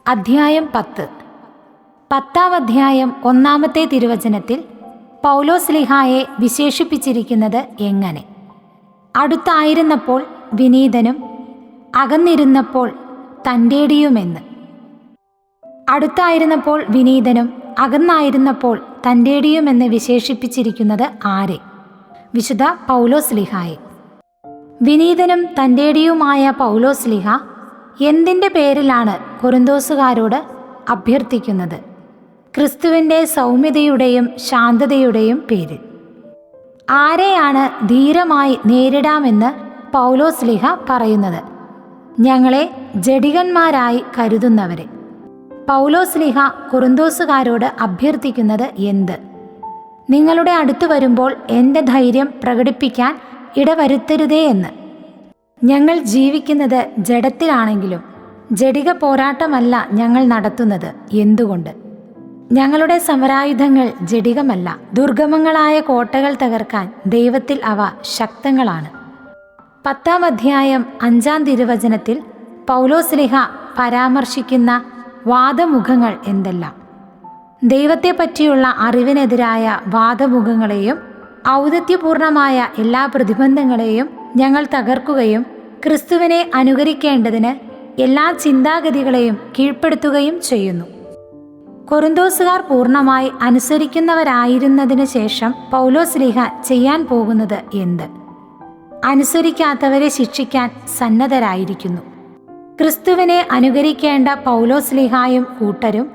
അധ്യായം 10. 10-ാം അധ്യായം 1-ാമത്തെ തിരുവചനത്തിൽ പൗലോസ്ലീഹായെ വിശേഷിപ്പിച്ചിരിക്കുന്നത് എങ്ങനെ? അടുത്തായിരുന്നപ്പോൾ വിനീതനും അകന്നിരുന്നപ്പോൾ തൻ്റേടിയുമെന്ന്. അടുത്തായിരുന്നപ്പോൾ വിനീതനും അകന്നായിരുന്നപ്പോൾ തൻ്റേടിയുമെന്ന് വിശേഷിപ്പിച്ചിരിക്കുന്നത് ആരെ? വിശുദ്ധ പൗലോസ്ലീഹായെ. വിനീതനും തൻ്റേടിയുമായ പൗലോസ്ലീഹ എന്തിൻ്റെ പേരിലാണ് കൊരിന്തോസുകാരോട് അഭ്യർത്ഥിക്കുന്നത്? ക്രിസ്തുവിൻ്റെ സൗമ്യതയുടെയും ശാന്തതയുടെയും പേരിൽ. ആരെയാണ് ധീരമായി നേരിടാമെന്ന് പൗലോസ്ലീഹ പറയുന്നത്? ഞങ്ങളെ ജഡികന്മാരായി കരുതുന്നവരെ. പൗലോസ്ലീഹ കൊരിന്തോസുകാരോട് അഭ്യർത്ഥിക്കുന്നത് എന്ത്? നിങ്ങളുടെ അടുത്ത് വരുമ്പോൾ എൻ്റെ ധൈര്യം പ്രകടിപ്പിക്കാൻ ഇടവരുത്തരുതേ എന്ന്. ഞങ്ങൾ ജീവിക്കുന്നത് ജഡത്തിലാണെങ്കിലും ജഡിക പോരാട്ടമല്ല ഞങ്ങൾ നടത്തുന്നത്. എന്തുകൊണ്ട്? ഞങ്ങളുടെ സമരായുധങ്ങൾ ജഡികമല്ല. ദുർഗമങ്ങളായ കോട്ടകൾ തകർക്കാൻ ദൈവത്തിൽ അവ ശക്തങ്ങളാണ്. 10-ാം അധ്യായം 5-ാം തിരുവചനത്തിൽ പൗലോസ്ലീഹ പരാമർശിക്കുന്ന വാദമുഖങ്ങൾ എന്തെല്ലാം? ദൈവത്തെ പറ്റിയുള്ള അറിവിനെതിരായ വാദമുഖങ്ങളെയും ഔദത്യപൂർണമായ എല്ലാ പ്രതിബന്ധങ്ങളെയും ഞങ്ങൾ തകർക്കുകയും ക്രിസ്തുവിനെ അനുകരിക്കേണ്ടതിന് എല്ലാ ചിന്താഗതികളെയും കീഴ്പ്പെടുത്തുകയും ചെയ്യുന്നു. കൊരിന്തോസുകാർ പൂർണ്ണമായി അനുസരിക്കുന്നവരായിരുന്നതിന് ശേഷം പൗലോസ്ലീഹ ചെയ്യാൻ പോകുന്നത് എന്ത്? അനുസരിക്കാത്തവരെ ശിക്ഷിക്കാൻ സന്നദ്ധരായിരിക്കുന്നു. ക്രിസ്തുവിനെ അനുകരിക്കേണ്ട പൗലോസ്ലീഹായും കൂട്ടരും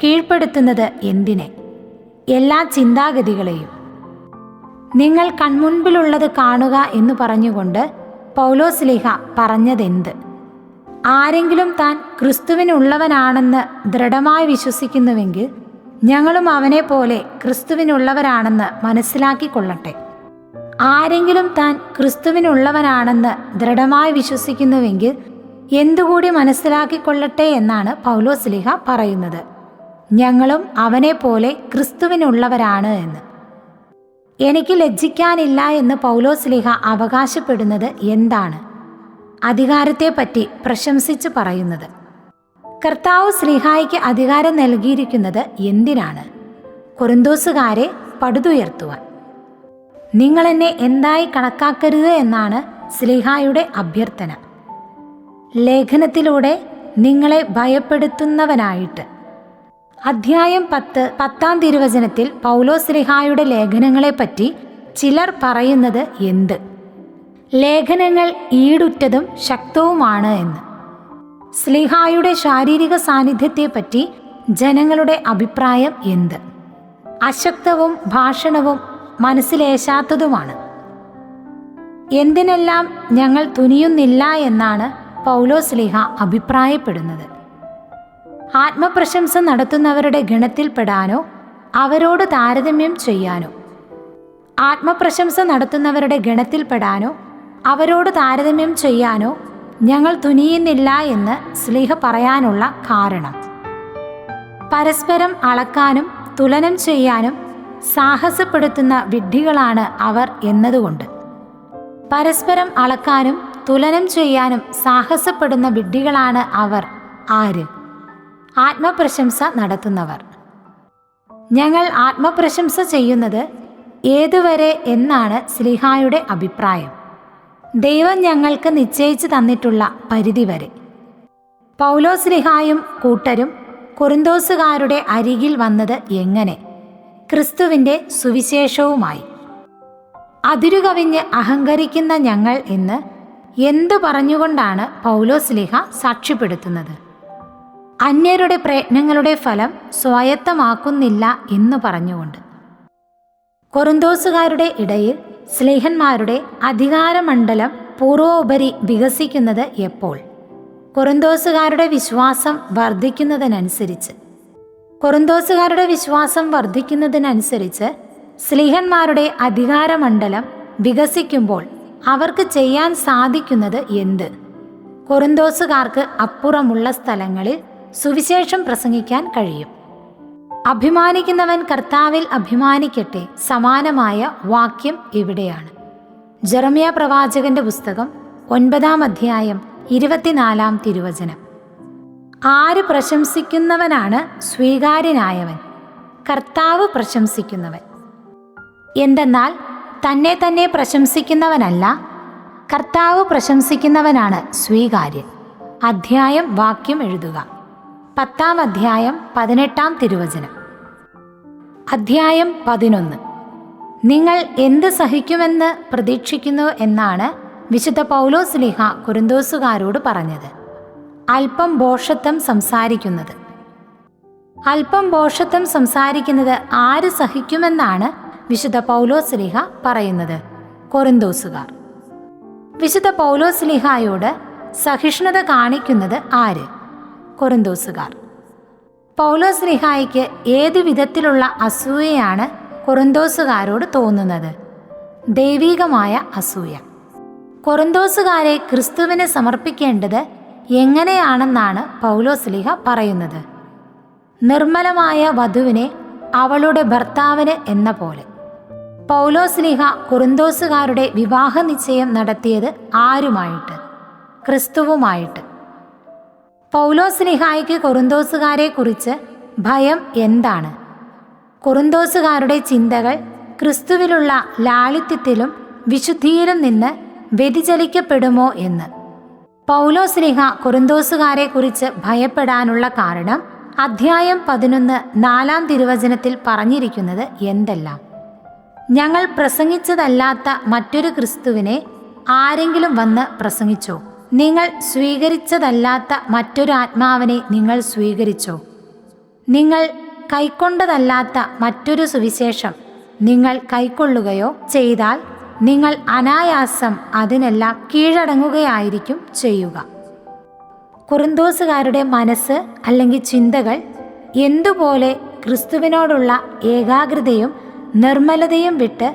കീഴ്പ്പെടുത്തുന്നത് എന്തിനെ? എല്ലാ ചിന്താഗതികളെയും. നിങ്ങൾ കൺമുൻപിലുള്ളത് കാണുക എന്ന് പറഞ്ഞുകൊണ്ട് പൗലോസ്ലീഹ പറഞ്ഞതെന്ത്? ആരെങ്കിലും താൻ ക്രിസ്തുവിനുള്ളവനാണെന്ന് ദൃഢമായി വിശ്വസിക്കുന്നുവെങ്കിൽ ഞങ്ങളും അവനെ പോലെ ക്രിസ്തുവിനുള്ളവരാണെന്ന് മനസ്സിലാക്കിക്കൊള്ളട്ടെ. ആരെങ്കിലും താൻ ക്രിസ്തുവിനുള്ളവനാണെന്ന് ദൃഢമായി വിശ്വസിക്കുന്നുവെങ്കിൽ എന്തുകൂടി മനസ്സിലാക്കിക്കൊള്ളട്ടെ എന്നാണ് പൗലോസ്ലീഹ പറയുന്നത്. ഞങ്ങളും അവനെ പോലെ ക്രിസ്തുവിനുള്ളവരാണ് എന്ന്. എനിക്ക് ലജ്ജിക്കാനില്ല എന്ന് പൗലോസ്ലീഹ അവകാശപ്പെടുന്നത് എന്താണ്? അധികാരത്തെപ്പറ്റി പ്രശംസിച്ച് പറയുന്നത്. കർത്താവ് സ്ലീഹായ്ക്ക് അധികാരം നൽകിയിരിക്കുന്നത് എന്തിനാണ്? കൊരിന്തോസുകാരെ പടുതുയർത്തുവാൻ. നിങ്ങൾ എന്നെ എന്തായി കണക്കാക്കരുത് എന്നാണ് സ്ലീഹായുടെ അഭ്യർത്ഥന. ലേഖനത്തിലൂടെ നിങ്ങളെ ഭയപ്പെടുത്തുന്നവനായിട്ട്. അധ്യായം 10 10-ാം തിരുവചനത്തിൽ പൗലോസ്ലീഹായുടെ ലേഖനങ്ങളെപ്പറ്റി ചിലർ പറയുന്നത് എന്ത്? ലേഖനങ്ങൾ ഈടുറ്റതും ശക്തവുമാണ് എന്ന്. സ്ലീഹായുടെ ശാരീരിക സാന്നിധ്യത്തെപ്പറ്റി ജനങ്ങളുടെ അഭിപ്രായം എന്ത്? അശക്തവും ഭാഷണവും മനസ്സിലേശാത്തതുമാണ്. എന്തിനെല്ലാം ഞങ്ങൾ തുനിയുന്നില്ല എന്നാണ് പൗലോസ്ലീഹ അഭിപ്രായപ്പെടുന്നത്? ആത്മപ്രശംസ നടത്തുന്നവരുടെ ഗണത്തിൽപ്പെടാനോ അവരോട് താരതമ്യം ചെയ്യാനോ? ആത്മപ്രശംസ നടത്തുന്നവരുടെ ഗണത്തിൽപ്പെടാനോ അവരോട് താരതമ്യം ചെയ്യാനോ ഞങ്ങൾ തുനിയുന്നില്ല എന്ന് സ്ലീഹ പറയാനുള്ള കാരണം പരസ്പരം അളക്കാനും തുലനം ചെയ്യാനും സാഹസപ്പെടുത്തുന്ന വിഡ്ഢികളാണ് അവർ എന്നതുകൊണ്ട്. പരസ്പരം അളക്കാനും തുലനം ചെയ്യാനും സാഹസപ്പെടുന്ന വിഡ്ഢികളാണ് അവർ. ആര്? ആത്മപ്രശംസ നടത്തുന്നവർ. ഞങ്ങൾ ആത്മപ്രശംസ ചെയ്യുന്നത് ഏതുവരെ എന്നാണ് സ്ലീഹായുടെ അഭിപ്രായം? ദൈവം ഞങ്ങൾക്ക് നിശ്ചയിച്ചു തന്നിട്ടുള്ള പരിധി വരെ. പൗലോസ്ലീഹായും കൂട്ടരും കൊരിന്തോസുകാരുടെ അരികിൽ വന്നത് എങ്ങനെ? ക്രിസ്തുവിൻ്റെ സുവിശേഷവുമായി. അതിരുകവിഞ്ഞ് അഹങ്കരിക്കുന്ന ഞങ്ങൾ എന്ന് എന്തു പറഞ്ഞുകൊണ്ടാണ് പൗലോസ്ലീഹ സാക്ഷ്യപ്പെടുത്തുന്നത്? അന്യരുടെ പ്രയത്നങ്ങളുടെ ഫലം സ്വായത്തമാക്കുന്നില്ല എന്ന് പറഞ്ഞുകൊണ്ട്. കൊരിന്തോസുകാരുടെ ഇടയിൽ സ്ലീഹന്മാരുടെ അധികാരമണ്ഡലം പൂർവോപരി വികസിക്കുന്നത് എപ്പോൾ? കൊരിന്തോസുകാരുടെ വിശ്വാസം വർദ്ധിക്കുന്നതിനനുസരിച്ച്. കൊരിന്തോസുകാരുടെ വിശ്വാസം വർദ്ധിക്കുന്നതിനനുസരിച്ച് സ്ലീഹന്മാരുടെ അധികാരമണ്ഡലം വികസിക്കുമ്പോൾ അവർക്ക് ചെയ്യാൻ സാധിക്കുന്നത് എന്ത്? കൊരിന്തോസുകാർക്ക് അപ്പുറമുള്ള സ്ഥലങ്ങളിൽ സുവിശേഷം പ്രസംഗിക്കാൻ കഴിയും. അഭിമാനിക്കുന്നവൻ കർത്താവിൽ അഭിമാനിക്കട്ടെ. സമാനമായ വാക്യം എവിടെയാണ്? ജെറമ്യാ പ്രവാചകന്റെ പുസ്തകം 9-ാം അധ്യായം 24-ാം തിരുവചനം. ആര് പ്രശംസിക്കുന്നവനാണ് സ്വീകാര്യനായവൻ? കർത്താവ് പ്രശംസിക്കുന്നവൻ. എന്തെന്നാൽ തന്നെ തന്നെ പ്രശംസിക്കുന്നവനല്ല, കർത്താവ് പ്രശംസിക്കുന്നവനാണ് സ്വീകാര്യൻ. അധ്യായം വാക്യം എഴുതുക. 10-ാം അധ്യായം 18-ാം തിരുവചനം. അധ്യായം 11. നിങ്ങൾ എന്ത് സഹിക്കുമെന്ന് പ്രതീക്ഷിക്കുന്നു എന്നാണ് വിശുദ്ധ പൗലോസ്ലീഹ കൊരിന്തോസുകാരോട് പറഞ്ഞത്. അല്പം ഭോഷത്വം സംസാരിക്കുന്നത്. അല്പം ഭോഷത്വം സംസാരിക്കുന്നത് ആര് സഹിക്കുമെന്നാണ് വിശുദ്ധ പൗലോസ്ലീഹ പറയുന്നത്? കൊരിന്തോസുകാർ. വിശുദ്ധ പൗലോസ്ലീഹായോട് സഹിഷ്ണുത കാണിക്കുന്നത് ആര്? കൊരിന്തോസുകാർ. പൗലോസ്ലീഹായ്ക്ക് ഏതു വിധത്തിലുള്ള അസൂയയാണ് കൊരിന്തോസുകാരോട് തോന്നുന്നത്? ദൈവികമായ അസൂയ. കൊരിന്തോസുകാരെ ക്രിസ്തുവിന് സമർപ്പിക്കേണ്ടത് എങ്ങനെയാണെന്നാണ് പൗലോസ്ലീഹ പറയുന്നത്? നിർമ്മലമായ വധുവിനെ അവളുടെ ഭർത്താവിന് എന്ന പോലെ. പൗലോസ്ലീഹ കൊരിന്തോസുകാരുടെ വിവാഹ നിശ്ചയം നടത്തിയത് ആരുമായിട്ട്? ക്രിസ്തുവുമായിട്ട്. പൗലോസ്ലീഹായ്ക്ക് കൊരിന്തോസുകാരെ കുറിച്ച് ഭയം എന്താണ്? കൊരിന്തോസുകാരുടെ ചിന്തകൾ ക്രിസ്തുവിലുള്ള ലാളിത്യത്തിലും വിശുദ്ധിയിലും നിന്ന് വ്യതിചലിക്കപ്പെടുമോ എന്ന്. പൗലോസ്ലീഹ കൊരിന്തോസുകാരെ കുറിച്ച് ഭയപ്പെടാനുള്ള കാരണം അധ്യായം 11 4-ാം തിരുവചനത്തിൽ പറഞ്ഞിരിക്കുന്നത് എന്തെല്ലാം? ഞങ്ങൾ പ്രസംഗിച്ചതല്ലാത്ത മറ്റൊരു ക്രിസ്തുവിനെ ആരെങ്കിലും വന്ന് പ്രസംഗിച്ചോ? നിങ്ങൾ സ്വീകരിച്ചതല്ലാത്ത മറ്റൊരു ആത്മാവിനെ നിങ്ങൾ സ്വീകരിച്ചോ? നിങ്ങൾ കൈക്കൊണ്ടതല്ലാത്ത മറ്റൊരു സുവിശേഷം നിങ്ങൾ കൈക്കൊള്ളുകയോ ചെയ്താൽ നിങ്ങൾ അനായാസം അതിനെല്ലാം കീഴടങ്ങുകയായിരിക്കും ചെയ്യുക. കൊരിന്തോസുകാരുടെ മനസ്സ് അല്ലെങ്കിൽ ചിന്തകൾ എന്തുപോലെ ക്രിസ്തുവിനോടുള്ള ഏകാഗ്രതയും നിർമ്മലതയും വിട്ട്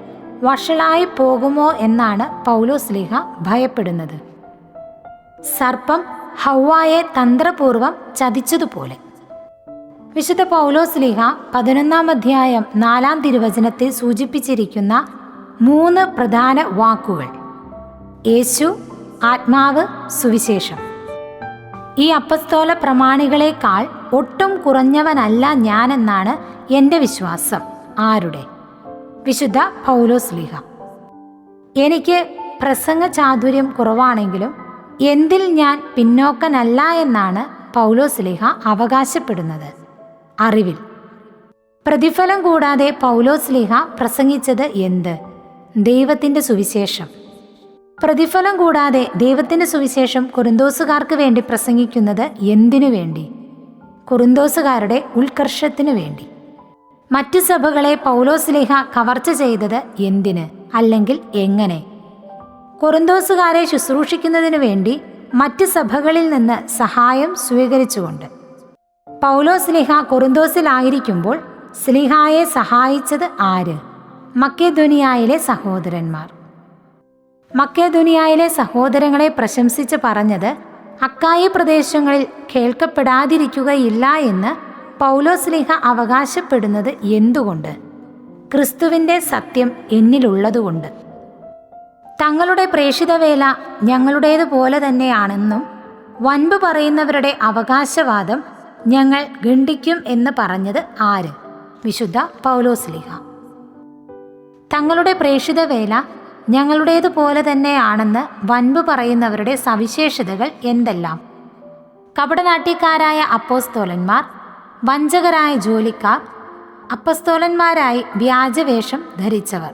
വഷളായി പോകുമോ എന്നാണ് പൗലോസ്ലീഹ ഭയപ്പെടുന്നത്. സർപ്പം ഹവ്വായെ തന്ത്രപൂർവം ചതിച്ചതുപോലെ. വിശുദ്ധ പൗലോസ്ലീഹ 11-ാം അധ്യായം 4-ാം തിരുവചനത്തിൽ സൂചിപ്പിച്ചിരിക്കുന്ന 3 പ്രധാന വാക്കുകൾ: യേശു, ആത്മാവ്, സുവിശേഷം. ഈ അപ്പസ്തോല പ്രമാണികളെക്കാൾ ഒട്ടും കുറഞ്ഞവനല്ല ഞാനെന്നാണ് എൻ്റെ വിശ്വാസം. ആരുടെ? വിശുദ്ധ പൗലോസ്ലീഹ. എനിക്ക് പ്രസംഗ ചാതുര്യം കുറവാണെങ്കിലും എന്തിൽ ഞാൻ പിന്നോക്കനല്ല എന്നാണ് പൗലോസ്ലീഹ അവകാശപ്പെടുന്നത്. അറിവിൽ. പ്രതിഫലം കൂടാതെ പൗലോസ്ലീഹ പ്രസംഗിച്ചത് എന്ത്? ദൈവത്തിൻ്റെ സുവിശേഷം. പ്രതിഫലം കൂടാതെ ദൈവത്തിൻ്റെ സുവിശേഷം കൊരിന്തോസുകാർക്ക് വേണ്ടി പ്രസംഗിക്കുന്നത് എന്തിനു വേണ്ടി? കൊരിന്തോസുകാരുടെ ഉത്കർഷത്തിനു വേണ്ടി. മറ്റു സഭകളെ പൗലോസ്ലീഹ കവർച്ച ചെയ്തത് എന്തിന്, അല്ലെങ്കിൽ എങ്ങനെ? കൊരിന്തോസുകാരെ ശുശ്രൂഷിക്കുന്നതിനു വേണ്ടി മറ്റ് സഭകളിൽ നിന്ന് സഹായം സ്വീകരിച്ചുകൊണ്ട്. പൗലോസ്ലീഹ കൊരിന്തോസിലായിരിക്കുമ്പോൾ സ്ലീഹായെ സഹായിച്ചത് ആര്? മക്കെദോനിയയിലെ സഹോദരന്മാർ. മക്കെദോനിയയിലെ സഹോദരങ്ങളെ പ്രശംസിച്ച് പറഞ്ഞത് അക്കായി പ്രദേശങ്ങളിൽ കേൾക്കപ്പെടാതിരിക്കുകയില്ല എന്ന് പൗലോസ്ലീഹ അവകാശപ്പെടുന്നത് എന്തുകൊണ്ട്? ക്രിസ്തുവിൻ്റെ സത്യം എന്നിലുള്ളതുകൊണ്ട്. തങ്ങളുടെ പ്രേഷിതവേല ഞങ്ങളുടേതുപോലെ തന്നെയാണെന്നും വൻപ് പറയുന്നവരുടെ അവകാശവാദം ഞങ്ങൾ ഖണ്ഡിക്കും എന്ന് പറഞ്ഞത് ആര്? വിശുദ്ധ പൗലോസ്ലീഹ. തങ്ങളുടെ പ്രേഷിതവേല ഞങ്ങളുടേതുപോലെ തന്നെയാണെന്ന് വൻപ് പറയുന്നവരുടെ സവിശേഷതകൾ എന്തെല്ലാം? കപടനാട്യക്കാരായ അപ്പോസ്തോലന്മാർ, വഞ്ചകരായ ജോലിക്കാർ, അപ്പസ്തോലന്മാരായി വ്യാജവേഷം ധരിച്ചവർ.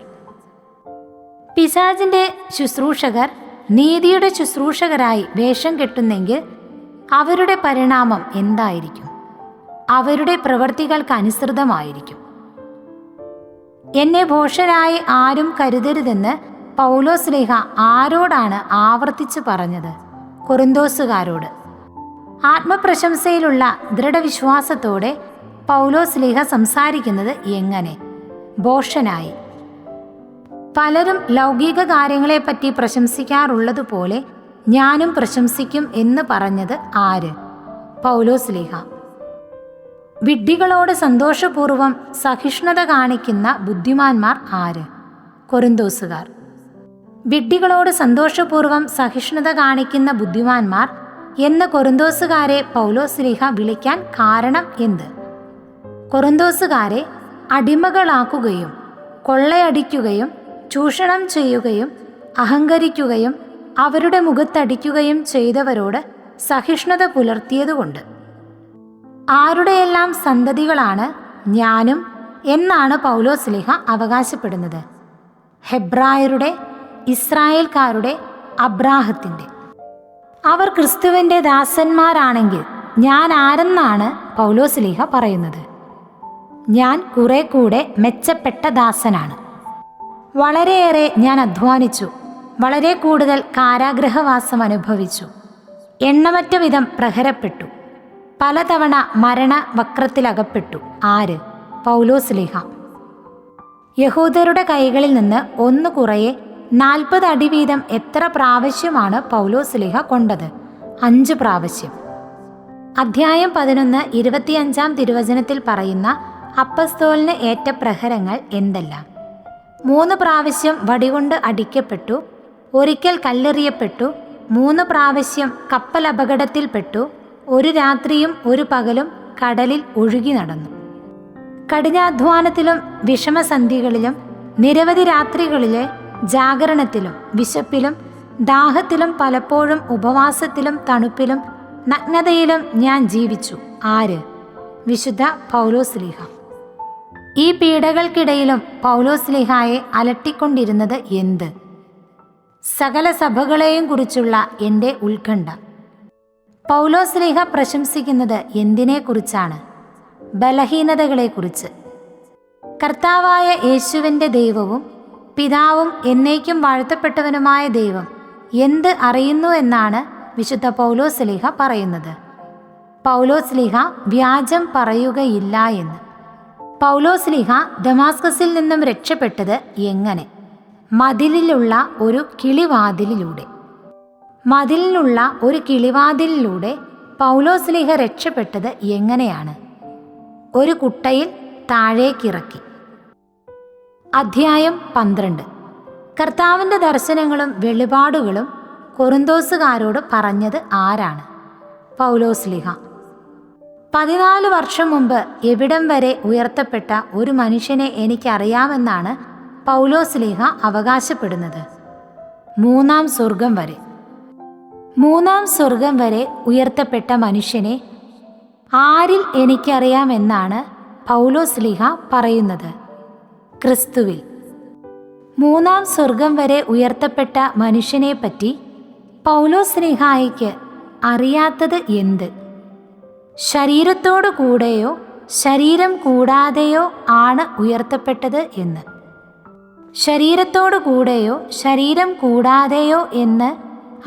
പിശാചിൻ്റെ ശുശ്രൂഷകർ നീതിയുടെ ശുശ്രൂഷകരായി വേഷം കെട്ടുന്നെങ്കിൽ അവരുടെ പരിണാമം എന്തായിരിക്കും? അവരുടെ പ്രവൃത്തികൾക്ക് അനുസൃതമായിരിക്കും. എന്നെ ഭോഷനായി ആരും കരുതരുതെന്ന് പൗലോസ്ലീഹ ആരോടാണ് ആവർത്തിച്ച് പറഞ്ഞത്? കൊരിന്തോസുകാരോട്. ആത്മപ്രശംസയിലുള്ള ദൃഢവിശ്വാസത്തോടെ പൗലോസ്ലീഹ സംസാരിക്കുന്നത് എങ്ങനെ? ഭോഷനായി. പലരും ലൗകിക കാര്യങ്ങളെപ്പറ്റി പ്രശംസിക്കാറുള്ളതുപോലെ ഞാനും പ്രശംസിക്കും എന്ന് പറഞ്ഞത് ആര്? പൗലോസ്ലീഹ. വിഡ്ഢികളോട് സന്തോഷപൂർവം സഹിഷ്ണുത കാണിക്കുന്ന ബുദ്ധിമാന്മാർ ആര്? കൊരിന്തോസുകാർ. വിഡ്ഢികളോട് സന്തോഷപൂർവം സഹിഷ്ണുത കാണിക്കുന്ന ബുദ്ധിമാന്മാർ എന്ന് കൊറിന്തോസുകാരെ പൗലോസ്ലീഹ വിളിക്കാൻ കാരണം എന്ത്? കൊറിന്തോസുകാരെ അടിമകളാക്കുകയും കൊള്ളയടിക്കുകയും ചൂഷണം ചെയ്യുകയും അഹങ്കരിക്കുകയും അവരുടെ മുഖത്തടിക്കുകയും ചെയ്തവരോട് സഹിഷ്ണുത പുലർത്തിയതുകൊണ്ട്. ആരുടെയെല്ലാം സന്തതികളാണ് ഞാനും എന്നാണ് പൗലോസ്ലീഹ അവകാശപ്പെടുന്നത്? ഹെബ്രായരുടെ, ഇസ്രായേൽക്കാരുടെ, അബ്രാഹത്തിൻ്റെ. അവർ ക്രിസ്തുവിൻ്റെ ദാസന്മാരാണെങ്കിൽ ഞാൻ ആരെന്നാണ് പൗലോസ്ലീഹ പറയുന്നത്? ഞാൻ കുറെ കൂടെ മെച്ചപ്പെട്ട ദാസനാണ്. വളരെയേറെ ഞാൻ അധ്വാനിച്ചു, വളരെ കൂടുതൽ കാരാഗൃഹവാസം അനുഭവിച്ചു, എണ്ണമറ്റ വിധം പ്രഹരപ്പെട്ടു, പലതവണ മരണവക്രത്തിലകപ്പെട്ടു. ആര്? പൗലോസ്ലീഹ. യഹൂദരുടെ കൈകളിൽ നിന്ന് ഒന്ന് കുറയെ 40 അടി വീതം എത്ര പ്രാവശ്യമാണ് പൗലോസ്ലീഹ കൊണ്ടത്? 5 പ്രാവശ്യം. അധ്യായം 11 25 തിരുവചനത്തിൽ പറയുന്ന അപ്പസ്തോലിന് ഏറ്റ പ്രഹരങ്ങൾ എന്തെല്ലാം? 3 പ്രാവശ്യം വടികൊണ്ട് അടിക്കപ്പെട്ടു, ഒരിക്കൽ കല്ലെറിയപ്പെട്ടു, 3 പ്രാവശ്യം കപ്പൽ അപകടത്തിൽപ്പെട്ടു, ഒരു രാത്രിയും ഒരു പകലും കടലിൽ ഒഴുകി നടന്നു. കഠിനാധ്വാനത്തിലും വിഷമസന്ധികളിലും നിരവധി രാത്രികളിലെ ജാഗരണത്തിലും വിശപ്പിലും ദാഹത്തിലും പലപ്പോഴും ഉപവാസത്തിലും തണുപ്പിലും നഗ്നതയിലും ഞാൻ ജീവിച്ചു. ആര്? വിശുദ്ധ പൗലോസ്ലീഹ. ഈ പീഡകൾക്കിടയിലും പൗലോസ്ലീഹായെ അലട്ടിക്കൊണ്ടിരുന്നത് എന്ത്? സകല സഭകളെയും കുറിച്ചുള്ള എൻ്റെ ഉത്കണ്ഠ. പൗലോസ്ലീഹ പ്രശംസിക്കുന്നത് എന്തിനെക്കുറിച്ചാണ്? ബലഹീനതകളെക്കുറിച്ച്. കർത്താവായ യേശുവിൻ്റെ ദൈവവും പിതാവും എന്നേക്കും വാഴ്ത്തപ്പെട്ടവനുമായ ദൈവം എന്ത് അറിയുന്നു എന്നാണ് വിശുദ്ധ പൗലോസ്ലീഹ പറയുന്നത്. പൗലോസ്ലീഹ വ്യാജം പറയുകയില്ല എന്ന്. പൗലോസ്ലീഹ ദമാസ്കസിൽ നിന്നും രക്ഷപ്പെട്ടത് എങ്ങനെ? മതിലിലുള്ള ഒരു കിളിവാതിലിലൂടെ. മതിലിനുള്ള ഒരു കിളിവാതിലിലൂടെ പൗലോസ്ലീഹ രക്ഷപ്പെട്ടത് എങ്ങനെയാണ്? ഒരു കുട്ടയിൽ താഴേക്കിറക്കി. അധ്യായം 12. കർത്താവിൻ്റെ ദർശനങ്ങളും വെളിപാടുകളും കൊറിന്തോസുകാരോട് പറഞ്ഞത് ആരാണ്? പൗലോസ്ലീഹ. 14 വർഷം മുമ്പ് എവിടം വരെ ഉയർത്തപ്പെട്ട ഒരു മനുഷ്യനെ എനിക്കറിയാമെന്നാണ് പൗലോസ്ലീഹ അവകാശപ്പെടുന്നത്. 3-ാം സ്വർഗം വരെ. 3-ാം സ്വർഗം വരെ ഉയർത്തപ്പെട്ട മനുഷ്യനെ ആരിൽ എനിക്കറിയാമെന്നാണ് പൗലോസ്ലീഹ പറയുന്നത്? ക്രിസ്തുവിൽ. 3-ാം സ്വർഗം വരെ ഉയർത്തപ്പെട്ട മനുഷ്യനെപ്പറ്റി പൗലോസ്ലീഹായ്ക്ക് അറിയാത്തത് എന്ത്? ശരീരത്തോടു കൂടെയോ ശരീരം കൂടാതെയോ ആണ് ഉയർത്തപ്പെട്ടത് എന്ന്. ശരീരത്തോടു കൂടെയോ ശരീരം കൂടാതെയോ എന്ന്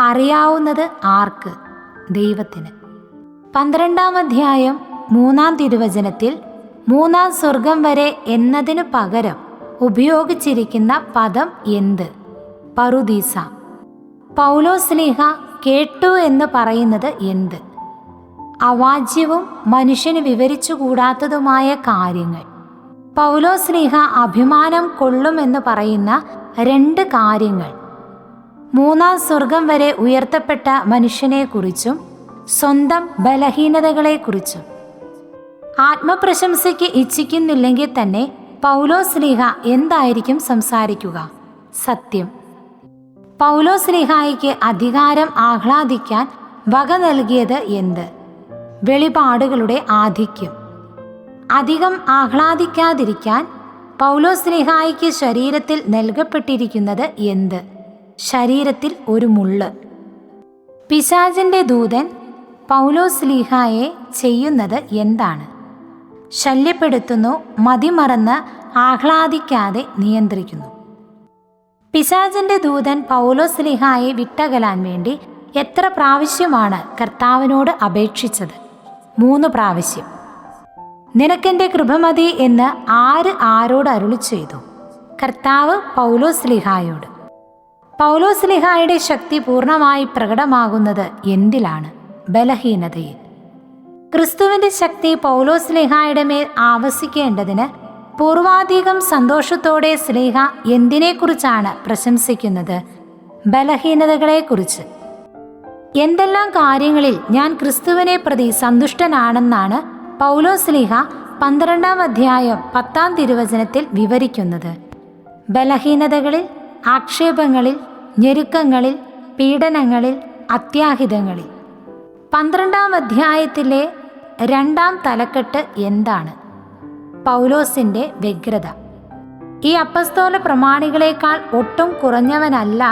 അറിയാവുന്നത് ആർക്ക്? ദൈവത്തിന്. 12-ാം അധ്യായം 3-ാം തിരുവചനത്തിൽ 3-ാം സ്വർഗം വരെ എന്നതിനു പകരം ഉപയോഗിച്ചിരിക്കുന്ന പദം എന്ത്? പറുദീസ. പൗലോസ്ലീഹ കേട്ടു എന്ന് പറയുന്നത് എന്ത്? അവാച്യവും മനുഷ്യന് വിവരിച്ചുകൂടാത്തതുമായ കാര്യങ്ങൾ. പൗലോസ്ലീഹ അഭിമാനം കൊള്ളുമെന്ന് പറയുന്ന 2 കാര്യങ്ങൾ. 3-ാം സ്വർഗം വരെ ഉയർത്തപ്പെട്ട മനുഷ്യനെക്കുറിച്ചും സ്വന്തം ബലഹീനതകളെക്കുറിച്ചും. ആത്മപ്രശംസയ്ക്ക് ഇച്ഛിക്കുന്നില്ലെങ്കിൽ തന്നെ പൗലോസ്ലീഹ എന്തായിരിക്കും സംസാരിക്കുക? സത്യം. പൗലോസ്ലീഹായ്ക്ക് അധികാരം ആഹ്ലാദിക്കാൻ വക നൽകിയത് എന്ത്? വെളിപാടുകളുടെ ആധിക്യം. അധികം ആഹ്ലാദിക്കാതിരിക്കാൻ പൗലോസ്ലീഹായ്ക്ക് ശരീരത്തിൽ നൽകപ്പെട്ടിരിക്കുന്നത് എന്ത്? ശരീരത്തിൽ ഒരു മുള്ള്. പിശാചിൻ്റെ ദൂതൻ പൗലോസ്ലീഹായെ ചെയ്യുന്നത് എന്താണ്? ശല്യപ്പെടുത്തുന്നു, മതിമറന്ന് ആഹ്ലാദിക്കാതെ നിയന്ത്രിക്കുന്നു. പിശാചിൻ്റെ ദൂതൻ പൗലോസ്ലീഹായെ വിട്ടകലാൻ വേണ്ടി എത്ര പ്രാവശ്യമാണ് കർത്താവിനോട് അപേക്ഷിച്ചത്? 3 പ്രാവശ്യം. നിനക്കെൻ്റെ കൃപ മതി എന്ന് ആരോട് അരുളി ചെയ്തു? കർത്താവ് പൗലോസ്ലീഹായോട്. പൗലോസ്ലീഹായുടെ ശക്തി പൂർണ്ണമായി പ്രകടമാകുന്നത് എന്തിലാണ്? ബലഹീനതയിൽ. ക്രിസ്തുവിൻ്റെ ശക്തി പൗലോസ്ലീഹായുടെ മേൽ ആവസിക്കേണ്ടതിന് പൂർവാധികം സന്തോഷത്തോടെ സ്ലീഹ എന്തിനെക്കുറിച്ചാണ് പ്രശംസിക്കുന്നത്? ബലഹീനതകളെക്കുറിച്ച്. എന്തെല്ലാം കാര്യങ്ങളിൽ ഞാൻ ക്രിസ്തുവിനെ പ്രതി സന്തുഷ്ടനാണെന്നാണ് പൗലോസ്ലീഹ 12-ാം അധ്യായം 10-ാം തിരുവചനത്തിൽ വിവരിക്കുന്നത്. ബലഹീനതകളിൽ, ആക്ഷേപങ്ങളിൽ, ഞെരുക്കങ്ങളിൽ, പീഡനങ്ങളിൽ, അത്യാഹിതങ്ങളിൽ. 12-ാം അധ്യായത്തിലെ 2-ാം തലക്കെട്ട് എന്താണ്? പൗലോസിൻ്റെ വ്യഗ്രത. ഈ അപ്പസ്തോല പ്രമാണികളെക്കാൾ ഒട്ടും കുറഞ്ഞവനല്ല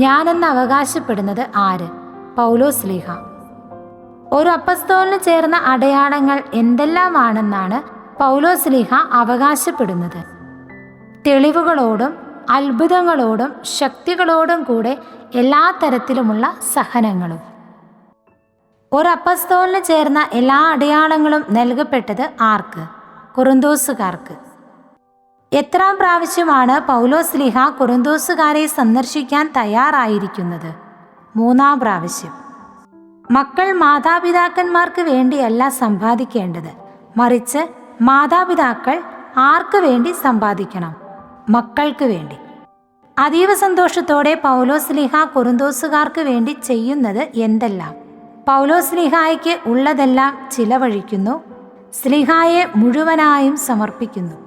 ഞാനെന്ന് അവകാശപ്പെടുന്നത് ആര്? പൗലോസ്ലീഹ. ഒരു അപ്പസ്തോലിന് ചേർന്ന അടയാളങ്ങൾ എന്തെല്ലാമാണെന്നാണ് പൗലോസ്ലീഹ അവകാശപ്പെടുന്നത്? തെളിവുകളോടും അത്ഭുതങ്ങളോടും ശക്തികളോടും കൂടെ എല്ലാ തരത്തിലുമുള്ള സഹനങ്ങളും. ഒരു അപ്പസ്തോലിന് ചേർന്ന എല്ലാ അടയാളങ്ങളും നൽകപ്പെട്ടത് ആർക്ക്? കൊറിന്തോസുകാർക്ക്. എത്രാം പ്രാവശ്യമാണ് പൗലോസ്ലീഹ കൊറിന്തോസുകാരെ സന്ദർശിക്കാൻ തയ്യാറായിരിക്കുന്നത്? 3-ാം പ്രാവശ്യം. മക്കൾ മാതാപിതാക്കന്മാർക്ക് വേണ്ടിയല്ല സമ്പാദിക്കേണ്ടത്, മറിച്ച് മാതാപിതാക്കൾ ആർക്ക് വേണ്ടി സമ്പാദിക്കണം? മക്കൾക്ക് വേണ്ടി. അതീവ സന്തോഷത്തോടെ പൗലോസ്ലീഹ കൊറിന്തോസുകാർക്ക് വേണ്ടി ചെയ്യുന്നത് എന്തെല്ലാം? പൗലോസ്ലീഹായ്ക്ക് ഉള്ളതെല്ലാം ചിലവഴിക്കുന്നു, സ്ലീഹായെ മുഴുവനായും സമർപ്പിക്കുന്നു.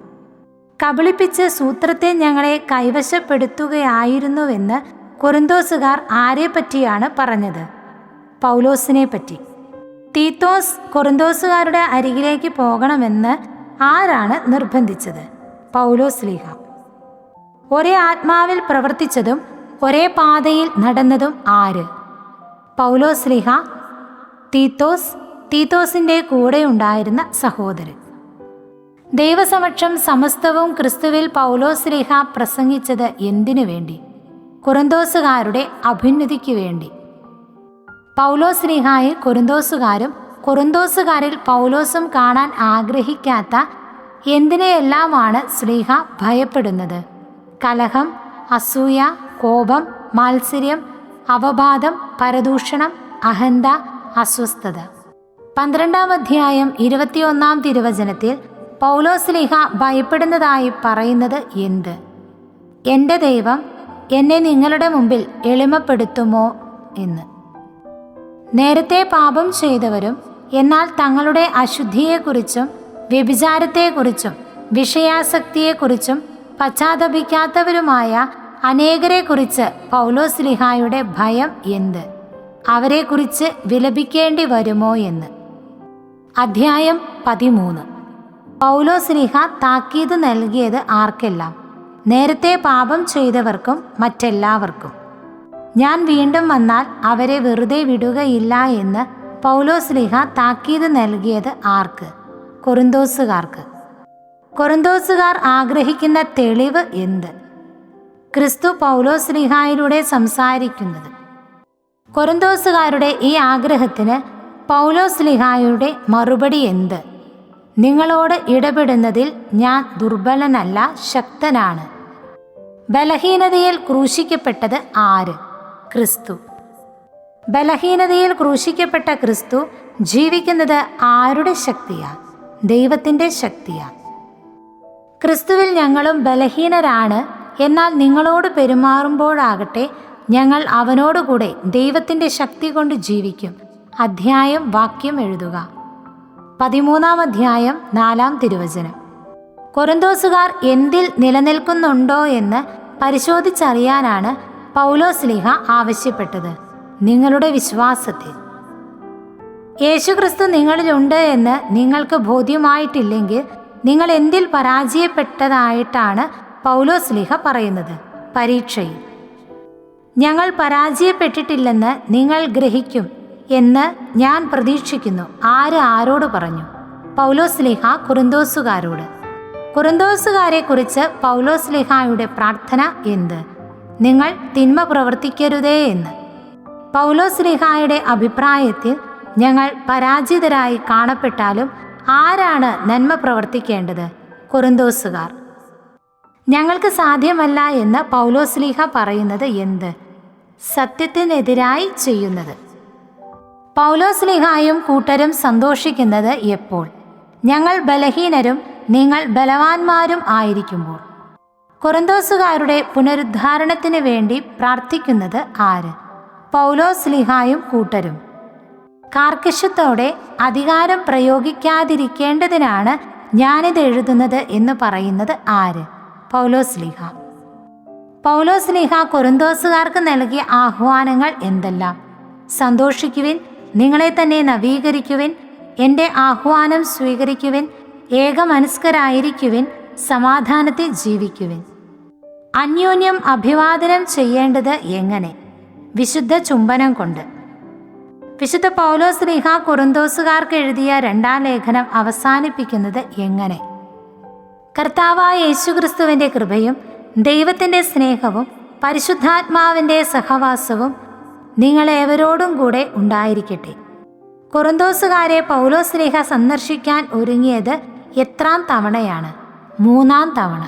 കബളിപ്പിച്ച് സൂത്രത്തെ ഞങ്ങളെ കൈവശപ്പെടുത്തുകയായിരുന്നുവെന്ന് കൊറിന്തോസുകാർ ആരെപ്പറ്റിയാണ് പറഞ്ഞത്? പൗലോസിനെ പറ്റി. തീത്തോസ് കൊറിന്തോസുകാരുടെ അരികിലേക്ക് പോകണമെന്ന് ആരാണ് നിർബന്ധിച്ചത്? പൗലോസ്ലീഹ. ഒരേ ആത്മാവിൽ പ്രവർത്തിച്ചതും ഒരേ പാതയിൽ നടന്നതും ആര്? പൗലോസ്ലീഹ, തീത്തോസ്, തീത്തോസിൻ്റെ കൂടെയുണ്ടായിരുന്ന സഹോദരൻ. ദൈവസമക്ഷം സമസ്തവും ക്രിസ്തുവിൽ പൗലോസ്ലീഹ പ്രസംഗിച്ചത് എന്തിനു വേണ്ടി? കൊറിന്തോസുകാരുടെ അഭ്യുന്നതിക്ക് വേണ്ടി. പൗലോസ്ലീഹായെ കൊറിന്തോസുകാരും കൊറിന്തോസുകാരിൽ പൗലോസും കാണാൻ ആഗ്രഹിക്കാത്ത എന്തിനെയെല്ലാമാണ് സ്ലീഹ ഭയപ്പെടുന്നത്? കലഹം, അസൂയ, കോപം, മാത്സര്യം, അവവാദം, പരദൂഷണം, അഹന്ത, അസ്വസ്ഥത. 12-ാം അധ്യായം 21-ാം തിരുവചനത്തിൽ പൗലോസ്ലീഹ ഭയപ്പെടുന്നതായി പറയുന്നത് എന്ത്? എൻ്റെ ദൈവം എന്നെ നിങ്ങളുടെ മുമ്പിൽ എളിമപ്പെടുത്തുമോ എന്ന്. നേരത്തെ പാപം ചെയ്തവരും എന്നാൽ തങ്ങളുടെ അശുദ്ധിയെക്കുറിച്ചും വ്യഭിചാരത്തെക്കുറിച്ചും വിഷയാസക്തിയെക്കുറിച്ചും പശ്ചാത്തപിക്കാത്തവരുമായ അനേകരെക്കുറിച്ച് പൗലോസ്ലീഹായുടെ ഭയം എന്ത്? അവരെക്കുറിച്ച് വിലപിക്കേണ്ടി വരുമോ എന്ന്. അധ്യായം 13. പൗലോസ്ലീഹ താക്കീത് നൽകിയത് ആർക്കെല്ലാം? നേരത്തെ പാപം ചെയ്തവർക്കും മറ്റെല്ലാവർക്കും. ഞാൻ വീണ്ടും വന്നാൽ അവരെ വെറുതെ വിടുകയില്ല എന്ന് പൗലോസ്ലീഹ താക്കീത് നൽകിയത് ആർക്ക്? കൊറിന്തോസുകാർക്ക്. കൊറിന്തോസുകാർ ആഗ്രഹിക്കുന്ന തെളിവ് എന്ത്? ക്രിസ്തു പൗലോസ്ലീഹായിലൂടെ സംസാരിക്കുന്നത്. കൊറിന്തോസുകാരുടെ ഈ ആഗ്രഹത്തിന് പൗലോസ്ലീഹായുടെ മറുപടി എന്ത്? നിങ്ങളോട് ഇടപെടുന്നതിൽ ഞാൻ ദുർബലനല്ല, ശക്തനാണ്. ബലഹീനതയിൽ ക്രൂശിക്കപ്പെട്ടത് ആര്? ക്രിസ്തു. ബലഹീനതയിൽ ക്രൂശിക്കപ്പെട്ട ക്രിസ്തു ജീവിക്കുന്നത് ആരുടെ ശക്തിയാ? ദൈവത്തിൻ്റെ ശക്തിയാ. ക്രിസ്തുവിൽ ഞങ്ങളും ബലഹീനരാണ്, എന്നാൽ നിങ്ങളോട് പെരുമാറുമ്പോഴാകട്ടെ ഞങ്ങൾ അവനോടുകൂടെ ദൈവത്തിൻ്റെ ശക്തി കൊണ്ട് ജീവിക്കും. അധ്യായം വാക്യം എഴുതുക. 13-ാം അധ്യായം 4-ാം തിരുവചനം. കൊറിന്തോസുകാർ എന്തിൽ നിലനിൽക്കുന്നുണ്ടോ എന്ന് പരിശോധിച്ചറിയാനാണ് പൗലോസ്ലീഹ ആവശ്യപ്പെട്ടത്. നിങ്ങളുടെ വിശ്വാസത്തിൽ. യേശുക്രിസ്തു നിങ്ങളിലുണ്ട് എന്ന് നിങ്ങൾക്ക് ബോധ്യമായിട്ടില്ലെങ്കിൽ നിങ്ങൾ എന്തിൽ പരാജയപ്പെട്ടതായിട്ടാണ് പൗലോസ്ലീഹ പറയുന്നത്? പരീക്ഷയിൽ. ഞങ്ങൾ പരാജയപ്പെട്ടിട്ടില്ലെന്ന് നിങ്ങൾ ഗ്രഹിക്കും എന്ന് ഞാൻ പ്രതീക്ഷിക്കുന്നു. ആരോട് പറഞ്ഞു? പൗലോസ്ലീഹ കൊറിന്തോസുകാരോട്. കൊറിന്തോസുകാരെക്കുറിച്ച് പൗലോസ്ലീഹായുടെ പ്രാർത്ഥന എന്ത്? നിങ്ങൾ തിന്മ പ്രവർത്തിക്കരുതേ എന്ന്. പൗലോസ്ലീഹായുടെ അഭിപ്രായത്തിൽ ഞങ്ങൾ പരാജിതരായി കാണപ്പെട്ടാലും ആരാണ് നന്മ പ്രവർത്തിക്കേണ്ടത്? കൊറിന്തോസുകാർ. ഞങ്ങൾക്ക് സാധ്യമല്ല എന്ന് പൗലോസ്ലീഹ പറയുന്നത് എന്ത്? സത്യത്തിനെതിരായി ചെയ്യുന്നത്. പൗലോസ്ലീഹായും കൂട്ടരും സന്തോഷിക്കുന്നത് എപ്പോൾ? ഞങ്ങൾ ബലഹീനരും നിങ്ങൾ ബലവാന്മാരും ആയിരിക്കുമ്പോൾ. കൊറിന്തോസുകാരുടെ പുനരുദ്ധാരണത്തിന് വേണ്ടി പ്രാർത്ഥിക്കുന്നത് ആര്? പൗലോസ്ലീഹായും കൂട്ടരും. കാർക്കശ്യത്തോടെ അധികാരം പ്രയോഗിക്കാതിരിക്കേണ്ടതിനാണ് ഞാനിത് എഴുതുന്നത് എന്ന് പറയുന്നത് ആര്? പൗലോസ്ലീഹ. പൗലോസ്ലീഹ കൊരിന്തോസുകാർക്ക് നൽകിയ ആഹ്വാനങ്ങൾ എന്തെല്ലാം? സന്തോഷിക്കുവിൻ, നിങ്ങളെ തന്നെ നവീകരിക്കുവിൻ, എൻ്റെ ആഹ്വാനം സ്വീകരിക്കുവിൻ, ഏകമനസ്കരായിരിക്കുവിൻ, സമാധാനത്തിൽ ജീവിക്കുവിൻ. അന്യോന്യം അഭിവാദനം ചെയ്യേണ്ടത് എങ്ങനെ? വിശുദ്ധ ചുംബനം കൊണ്ട്. വിശുദ്ധ പൗലോസ്ലീഹ കൊരിന്തോസുകാർക്ക് എഴുതിയ 2-ാം ലേഖനം അവസാനിപ്പിക്കുന്നത് എങ്ങനെ? കർത്താവായ യേശുക്രിസ്തുവിൻ്റെ കൃപയും ദൈവത്തിൻ്റെ സ്നേഹവും പരിശുദ്ധാത്മാവിൻ്റെ സഹവാസവും നിങ്ങളേവരോടും കൂടെ ഉണ്ടായിരിക്കട്ടെ. കൊരിന്തോസുകാരെ പൗലോസ്ലീഹ സന്ദർശിക്കാൻ ഒരുങ്ങിയത് എത്രാം തവണയാണ്? 3-ാം തവണ.